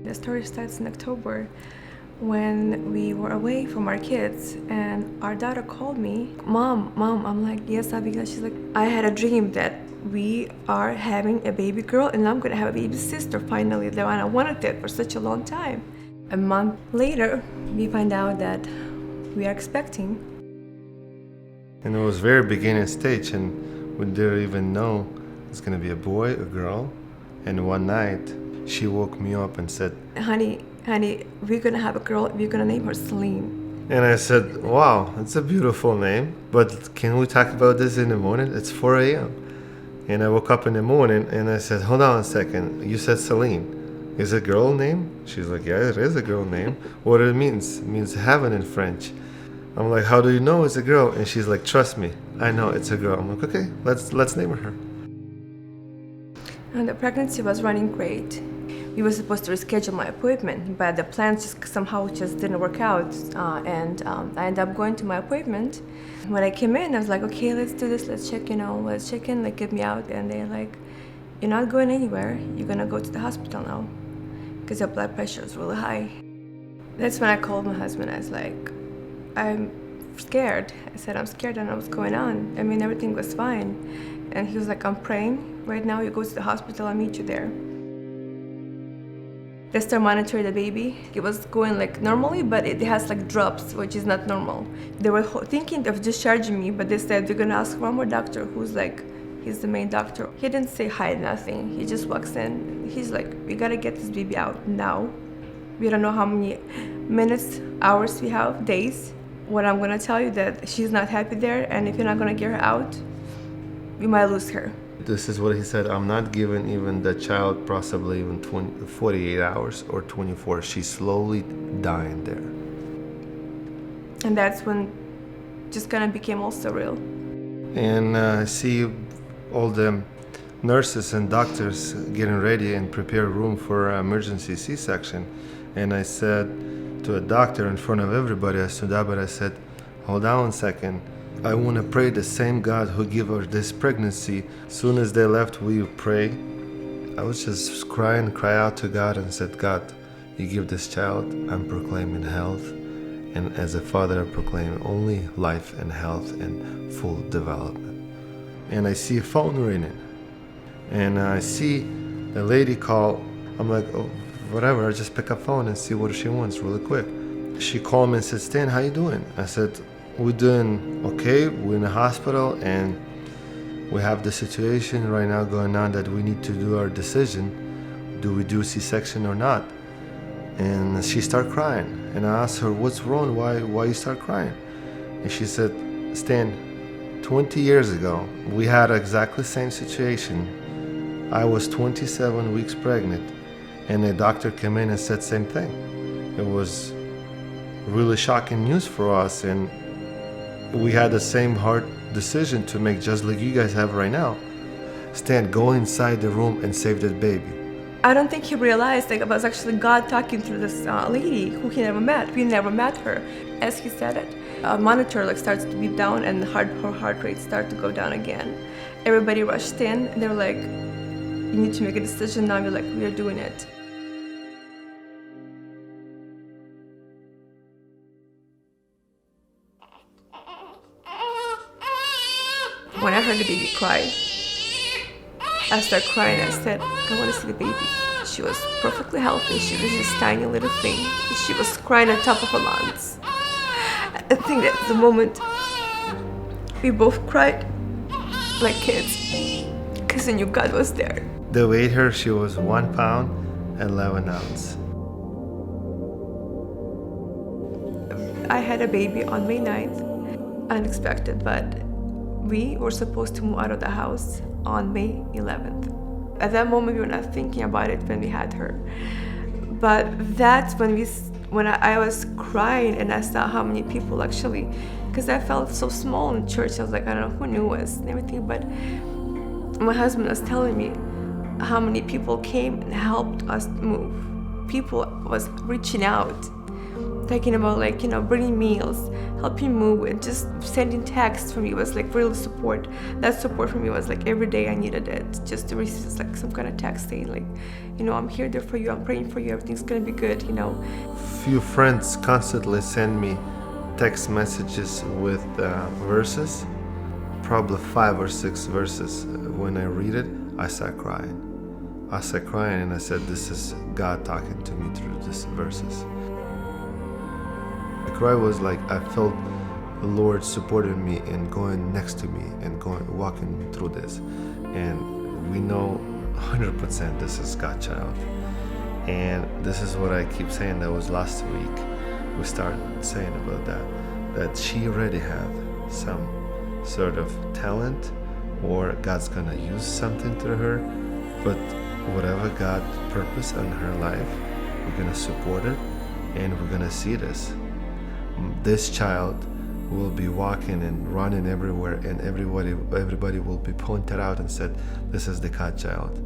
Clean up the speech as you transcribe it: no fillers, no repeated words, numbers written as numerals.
The story starts in October when we were away from our kids, and our daughter called me, Mom, I'm like, yes, Abigail. She's like, I had a dream that we are having a baby girl and I'm gonna have a baby sister finally. And I wanted it for such a long time. A month later, we find out that we are expecting. And it was very beginning stage, and we didn't even know it's gonna be a boy, a girl. And one night, she woke me up and said, Honey, we're gonna have a girl, we're gonna name her Celine. and I said, wow, it's a beautiful name, but can we talk about this in the morning? It's 4 a.m. And I woke up in the morning and I said, hold on a second, you said Celine. Is it a girl name? She's like, yeah, it is a girl name. What it means? It means heaven in French. I'm like, how do you know it's a girl? And she's like, trust me, I know it's a girl. I'm like, okay, let's name her. And the pregnancy was running great. We were supposed to reschedule my appointment, but the plans somehow didn't work out. And I ended up going to my appointment. When I came in, I was like, okay, let's do this. Let's check in, like, get me out. And they're like, you're not going anywhere. You're gonna go to the hospital now because your blood pressure is really high. That's when I called my husband. I was like, I'm scared. I said, I'm scared. I don't know what's going on. I mean, everything was fine. And he was like, I'm praying. Right now, you go to the hospital. I'll meet you there. They start monitoring the baby. It was going like normally, but it has like drops, which is not normal. They were thinking of discharging me, but they said they're gonna ask one more doctor who's like, he's the main doctor. He didn't say hi, nothing. He just walks in. He's like, we gotta get this baby out now. We don't know how many minutes, hours we have, days. What I'm gonna tell you that she's not happy there, and if you're not gonna get her out, we might lose her. This is what he said, I'm not giving even the child possibly even 48 hours or 24. She's slowly dying there. And that's when just kind of became all surreal. And I see all the nurses and doctors getting ready and prepare room for emergency C-section. And I said to a doctor in front of everybody, I stood up and I said, hold on a second. I want to pray the same God who gave her this pregnancy. Soon as they left, we pray. I was just cry out to God and said, God, you give this child, I'm proclaiming health. And as a father, I proclaim only life and health and full development. And I see a phone ringing. And I see a lady call. I'm like, oh, whatever, I just pick up phone and see what she wants really quick. She called me and said, Stan, how you doing? I said, we're doing okay. We're in the hospital and we have the situation right now going on that we need to do our decision. Do we do C-section or not? And she started crying. And I asked her, what's wrong? Why you start crying? And she said, Stan, 20 years ago, we had exactly the same situation. I was 27 weeks pregnant and the doctor came in and said same thing. It was really shocking news for us, and we had the same hard decision to make just like you guys have right now. Stan, go inside the room and save that baby. I don't think he realized that it was actually God talking through this lady who he never met. We never met her. As he said it, a monitor starts to beep down and her heart rate starts to go down again. Everybody rushed in and they were like, you need to make a decision now. We're like, we are doing it. When I heard the baby cry, I started crying. I said, I want to see the baby. She was perfectly healthy. She was this tiny little thing. She was crying on top of her lungs. I think that's the moment we both cried like kids because I knew God was there. They weighed her, she was 1 pound, 11 ounces. I had a baby on May 9th, unexpected, but we were supposed to move out of the house on May 11th. At that moment, we were not thinking about it when we had her. But that's when I was crying and I saw how many people actually, because I felt so small in church. I was like, I don't know who knew us and everything. But my husband was telling me how many people came and helped us move. People was reaching out. talking about like, bringing meals, helping move, and just sending texts for me was like real support. That support for me was like every day I needed it, just to receive like some kind of text saying like, I'm here there for you, I'm praying for you, everything's gonna be good. Few friends constantly send me text messages with verses, probably 5 or 6 verses. When I read it, I start crying. And I said, this is God talking to me through these verses. The cry was like I felt the Lord supporting me and going next to me and walking through this. And we know 100% this is God's child. And this is what I keep saying. That was last week. We started saying about that she already had some sort of talent, or God's gonna use something through her. But whatever God's purpose in her life, we're gonna support it, and we're gonna see this. This child will be walking and running everywhere, and everybody will be pointed out and said, this is the God child.